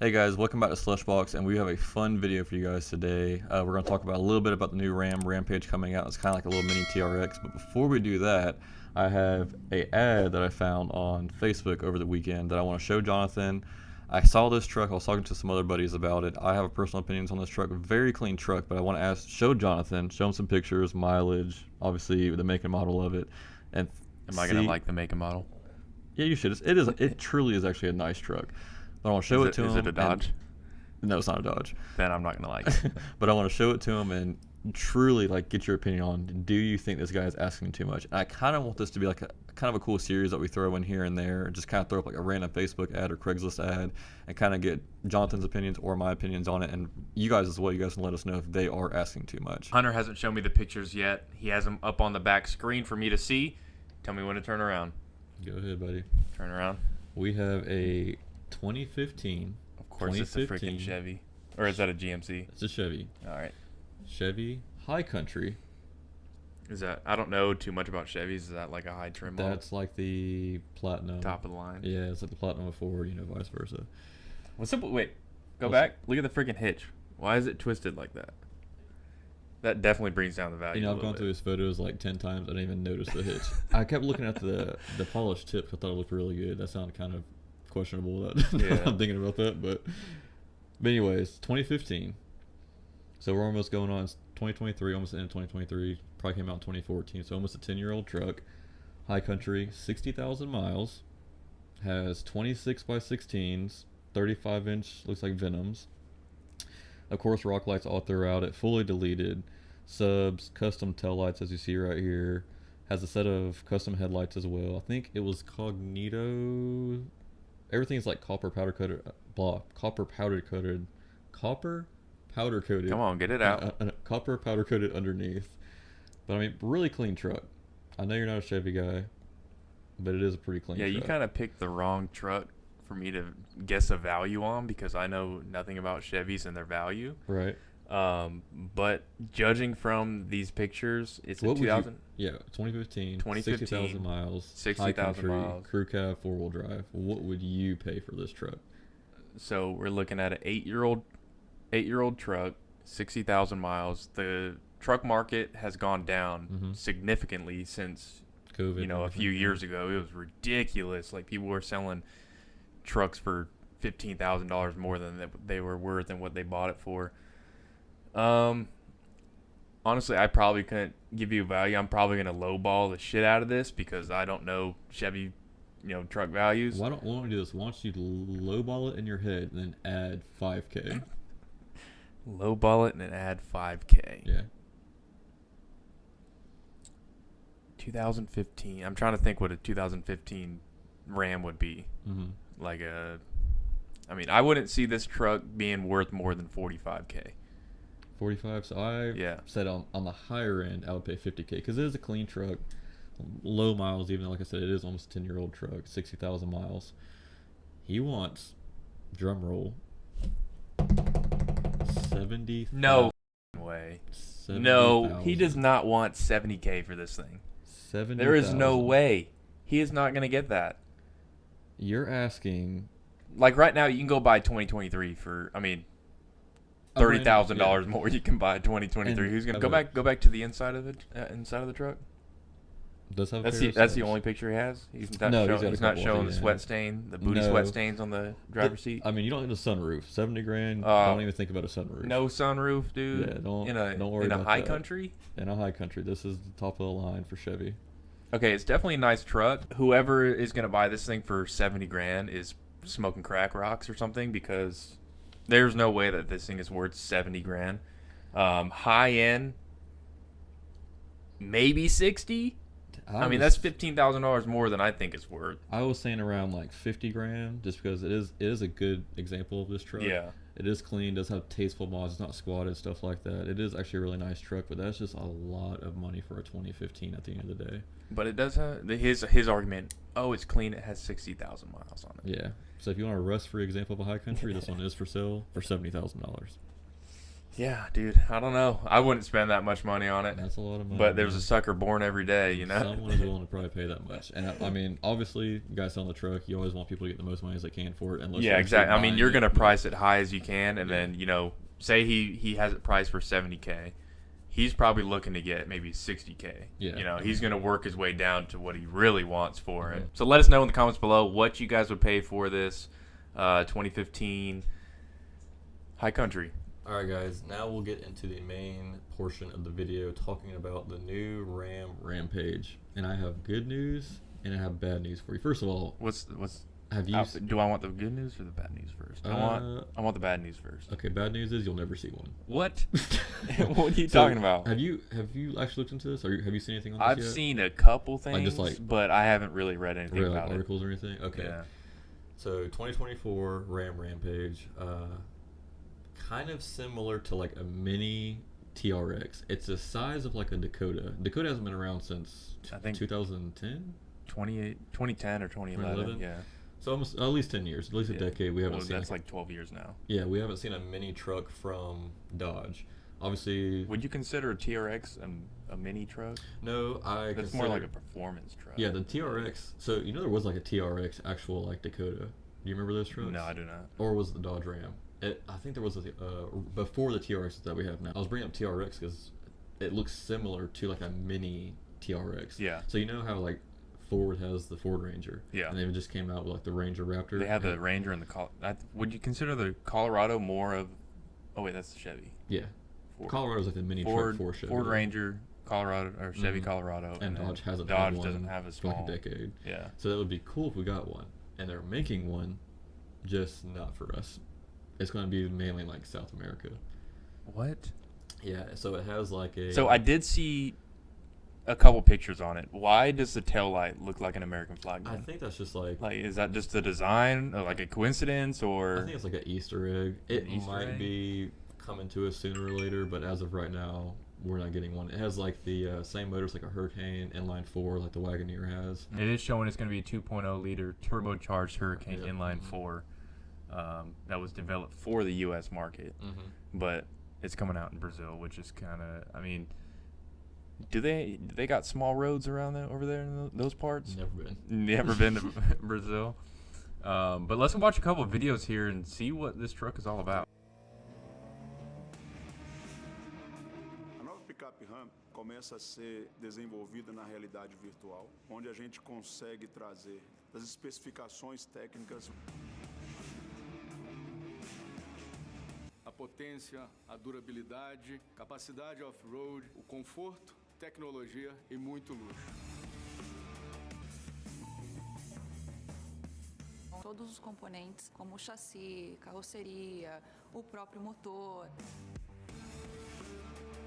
Hey guys, welcome back to Slushbox, and we have a fun video for you guys today. We're going to talk about a little bit about the new Ram Rampage coming out. It's kind of like a little mini TRX, but before we do that, I have a ad that I found on Facebook over the weekend that I want to show Johnathan. I saw this truck. I was talking to some other buddies about it. I have personal opinions on this truck. Very clean truck, but I want to show Johnathan, show him some pictures, mileage, obviously the make and model of it, and Am I gonna like the make and model? Yeah, you should. It truly is actually a nice truck. But I want to show it to him. Is it a Dodge? No, it's not a Dodge. Then I'm not gonna like it. But I want to show it to him and truly get your opinion on, do you think this guy is asking too much? And I kind of want this to be like a kind of a cool series that we throw in here and there, and just kind of throw up like a random Facebook ad or Craigslist ad and kind of get Jonathan's opinions or my opinions on it, and you guys as well. You guys can let us know if they are asking too much. Hunter hasn't shown me the pictures yet. He has them up on the back screen for me to see. Tell me when to turn around. Go ahead, buddy. Turn around. We have a 2015. Of course, it's a freaking Chevy. Or is that a GMC? It's a Chevy. All right. Chevy High Country. Is that? I don't know too much about Chevys. Is that like a high trim model? That's like the Platinum. Top of the line. Yeah, it's like the Platinum of Ford, vice versa. What's up? Wait. Go back. Look at the freaking hitch. Why is it twisted like that? That definitely brings down the value. I've gone through his photos like 10 times. I didn't even notice the hitch. I kept looking at the polished tip. I thought it looked really good. That sounded kind of questionable. That I'm thinking about that, but anyways, 2015. So we're almost going on 2023, almost the end of 2023. Probably came out in 2014, so almost a 10-year-old truck. High Country, 60,000 miles. Has 26 by 16s, 35-inch, looks like Venoms. Of course, rock lights all throughout it, fully deleted. Subs, custom tail lights, as you see right here. Has a set of custom headlights as well. I think it was Cognito. Everything's like copper powder coated, copper powder coated. Come on, get it out. Copper powder coated underneath. But I mean, really clean truck. I know you're not a Chevy guy, but it is a pretty clean truck. Yeah, you kind of picked the wrong truck for me to guess a value on, because I know nothing about Chevys and their value. Right. But judging from these pictures, it's a 2000. Yeah, 2015, 60,000 miles, 60,000 miles, crew cab, 4-wheel drive. What would you pay for this truck? So we're looking at an 8-year-old truck, 60,000 miles. The truck market has gone down significantly since COVID. A few years ago. It was ridiculous. Like, people were selling trucks for $15,000 more than they were worth and what they bought it for. Honestly, I probably couldn't give you a value. I'm probably gonna lowball the shit out of this because I don't know Chevy, truck values. Why don't we do this? Why don't you lowball it in your head and then add $5K? Lowball it and then add $5K. Yeah. 2015. I'm trying to think what a 2015 Ram would be. I wouldn't see this truck being worth more than 45K. 45. So I said on the higher end, I would pay 50K because it is a clean truck, low miles. Even though, like I said, it is almost a 10-year-old truck, 60,000 miles. He wants, drum roll, 70. No way. 70, no, 000. he does not want 70K for this thing. 70. There is no way. He is not going to get that. You're asking. Like, right now, you can go buy 2023 for, $30,000 more. You can buy a 2023. Who's going to go back to the inside of the truck? Does have that's the only picture he has. He's not showing the sweat stain, the booty sweat stains on the driver's seat. I mean, you don't need a sunroof. 70 grand. Don't even think about a sunroof. No sunroof, dude. Yeah, don't worry in a about high that. country. In a high country, this is the top of the line for Chevy. Okay, it's definitely a nice truck. Whoever is going to buy this thing for 70 grand is smoking crack rocks or something, because there's no way that this thing is worth 70 grand. High end, maybe 60. That's $15,000 more than I think it's worth. I was saying around like 50 grand, just because it is a good example of this truck. Yeah. It is clean, does have tasteful mods, it's not squatted, stuff like that. It is actually a really nice truck, but that's just a lot of money for a 2015 at the end of the day. But it does have his argument. Oh, it's clean. It has 60,000 miles on it. Yeah. So if you want a rust-free example of a high country, this one is for sale for $70,000. Yeah, dude. I don't know. I wouldn't spend that much money on it. That's a lot of money. But there's a sucker born every day, you know? Someone is willing to probably pay that much. And I mean, obviously, you guys selling the truck, you always want people to get the most money as they can for it. Yeah, exactly. I mean, you're going to price it high as you can. And then, you know, say he has it priced for $70K. He's probably looking to get maybe $60K. Yeah. You know, he's going to work his way down to what he really wants for it. So let us know in the comments below what you guys would pay for this 2015 High Country. All right, guys. Now we'll get into the main portion of the video talking about the new Ram Rampage. And I have good news and I have bad news for you. First of all, do I want the good news or the bad news first? I want the bad news first. Okay, bad news is you'll never see one. What? What are you talking about? Have you actually looked into this, or have you seen anything on this I've yet? seen a couple things, but I haven't really read anything about it. Articles or anything? Okay. Yeah. So 2024 Ram Rampage, kind of similar to like a mini TRX. It's the size of like a Dakota. Dakota hasn't been around since I think 2010, 2010 or 2011. Yeah. So almost at least 10 years, at least a decade. We haven't seen. That's like 12 years now. Yeah, we haven't seen a mini truck from Dodge. Obviously. Would you consider a TRX a mini truck? No, It's more like a performance truck. Yeah, the TRX. So you know there was like a TRX actual like Dakota. Do you remember those trucks? No, I do not. Or was it the Dodge Ram? I think there was before the TRX that we have now. I was bringing up TRX because it looks similar to like a mini TRX. Yeah. So you know how like Ford has the Ford Ranger. Yeah. And they just came out with like the Ranger Raptor. They have the Ranger and the would you consider the Colorado more of? Oh wait, that's the Chevy. Yeah. Colorado's like the mini Ford, truck for Chevy. Ford Ranger, Colorado or Chevy Colorado, and Dodge doesn't have a small. For like a decade. Yeah. So that would be cool if we got one, and they're making one, just not for us. It's going to be mainly like South America. What? Yeah. So it has like a. So I did see a couple pictures on it. Why does the tail light look like an American flag gun? I think that's just like is that just the design or like a coincidence or? I think it's like an Easter egg. It might be coming to us sooner or later, but as of right now, we're not getting one. It has like the same motors like a Hurricane inline 4 like the Wagoneer has. It is showing it's going to be a 2.0 liter turbocharged Hurricane inline 4 that was developed for the U.S. market, but it's coming out in Brazil, which is kind of, I mean, do they got small roads around over there in those parts? Never been to Brazil. But let's watch a couple of videos here and see what this truck is all about. A nova picape Ram começa a ser desenvolvida na realidade virtual, onde a gente consegue trazer as especificações técnicas, a potência, a durabilidade, capacidade off-road, o conforto, tecnologia e muito luxo. Todos os componentes, como o chassi, carroceria, o próprio motor.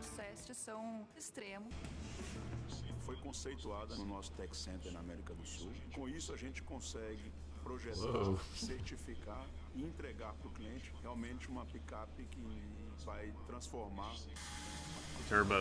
Os testes são extremos. Foi conceituada no nosso Tech Center na América do Sul. Com isso a gente consegue projetar, certificar e entregar para o cliente realmente uma picape que vai transformar. Turbo.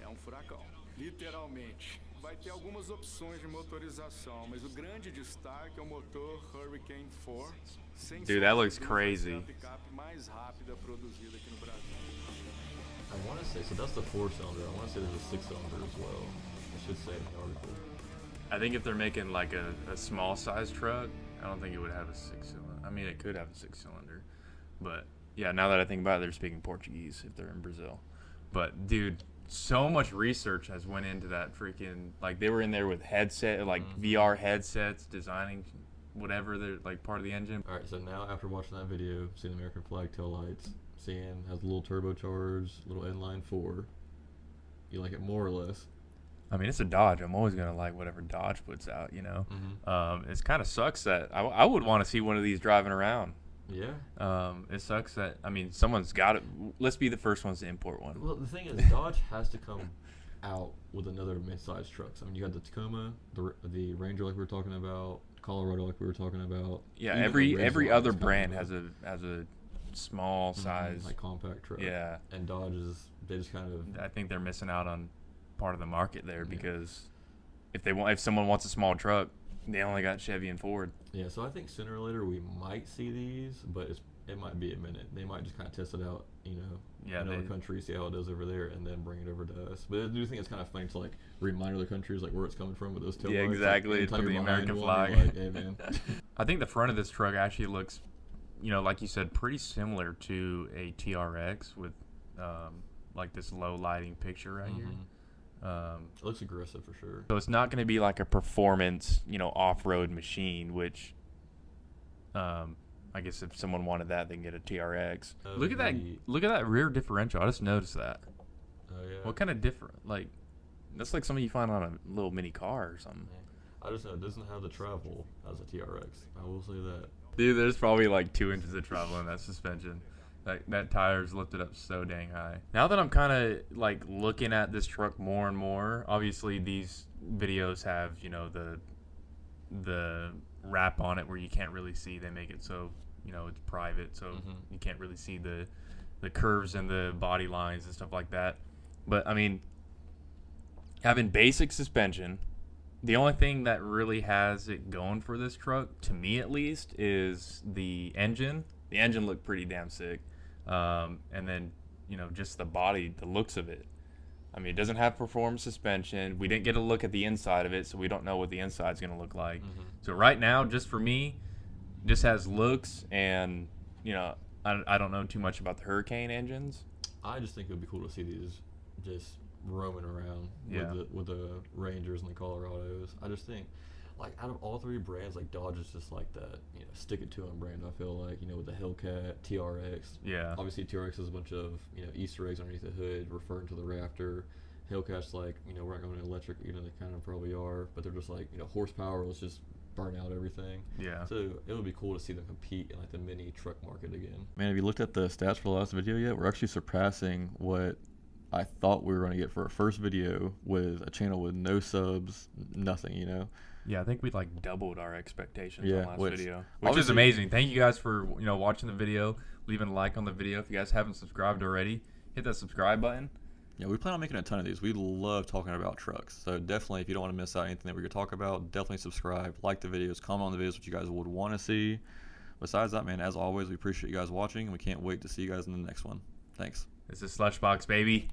É furacão, literalmente. Vai ter algumas opções de motorização, mas o grande destaque é o motor Hurricane 4. Dude, that looks crazy. É a picape mais rápida produzida aqui no Brasil. I want to say, so that's the 4-cylinder. I want to say there's a 6-cylinder as well. I should say in the article. I think if they're making like a small size truck, I don't think it would have a 6-cylinder. I mean, it could have a 6-cylinder, but yeah, now that I think about it, they're speaking Portuguese if they're in Brazil. But dude, so much research has went into that freaking, like they were in there with headset, like VR headsets, designing whatever they're like part of the engine. All right, so now after watching that video, seeing the American flag tail lights, seeing has a little turbocharged, little inline 4, you like it more or less? I mean, it's a Dodge. I'm always gonna like whatever Dodge puts out, you know. It kind of sucks that I would want to see one of these driving around. Yeah. It sucks that, I mean, someone's got it. Let's be the first ones to import one. Well, the thing is, Dodge has to come out with another mid-sized trucks. I mean, you got the Tacoma, the Ranger like we were talking about, Colorado like we were talking about. Yeah, every other brand has a small size, like compact truck. Yeah. And Dodge they just kind of. I think they're missing out on part of the market there because if someone wants a small truck, They only got Chevy and Ford. Yeah, so I think sooner or later we might see these, but it might be a minute. They might just kind of test it out, in other countries, see how it does over there, and then bring it over to us. But I do think it's kind of funny to remind other countries where it's coming from with those taillights. Yeah, exactly. Put the American flag. Hey, man. I think the front of this truck actually looks, like you said, pretty similar to a TRX with this low lighting picture right here. It looks aggressive for sure. So it's not going to be like a performance, off-road machine, which I guess if someone wanted that, they can get a TRX. Look at that rear differential. I just noticed that. Oh yeah. What kind of different? That's like something you find on a little mini car or something. I just know it doesn't have the travel as a TRX. I will say that. Dude, there's probably 2 inches of travel in that suspension. That tire's lifted up so dang high. Now that I'm kind of looking at this truck more and more, obviously these videos have the wrap on it where you can't really see. They make it so it's private, so you can't really see the curves and the body lines and stuff like that. But I mean, having basic suspension, the only thing that really has it going for this truck, to me at least, is the engine. The engine looked pretty damn sick. And then, just the body, the looks of it. I mean, it doesn't have performance suspension. We didn't get a look at the inside of it, so we don't know what the inside's going to look like. So right now, just for me, just has looks, and, I don't know too much about the Hurricane engines. I just think it would be cool to see these just roaming around with the Rangers and the Colorados. I just think, out of all three brands, Dodge is just that, stick it to 'em brand. I feel with the Hellcat, TRX. Yeah. Obviously, TRX is a bunch of Easter eggs underneath the hood, referring to the Raptor. Hellcat's we're not going electric, they kind of probably are, but they're just horsepower. Let's just burn out everything. Yeah. So it would be cool to see them compete in the mini truck market again. Man, have you looked at the stats for the last video yet? We're actually surpassing what I thought we were going to get for our first video with a channel with no subs, nothing, Yeah, I think we doubled our expectations on last video, which is amazing. Thank you guys for watching the video, leaving a like on the video. If you guys haven't subscribed already, hit that subscribe button. Yeah, we plan on making a ton of these. We love talking about trucks, so definitely, if you don't want to miss out anything that we're going to talk about, definitely subscribe, like the videos, comment on the videos what you guys would want to see. Besides that, man, as always, we appreciate you guys watching, and we can't wait to see you guys in the next one. Thanks. This is Slushbox, baby.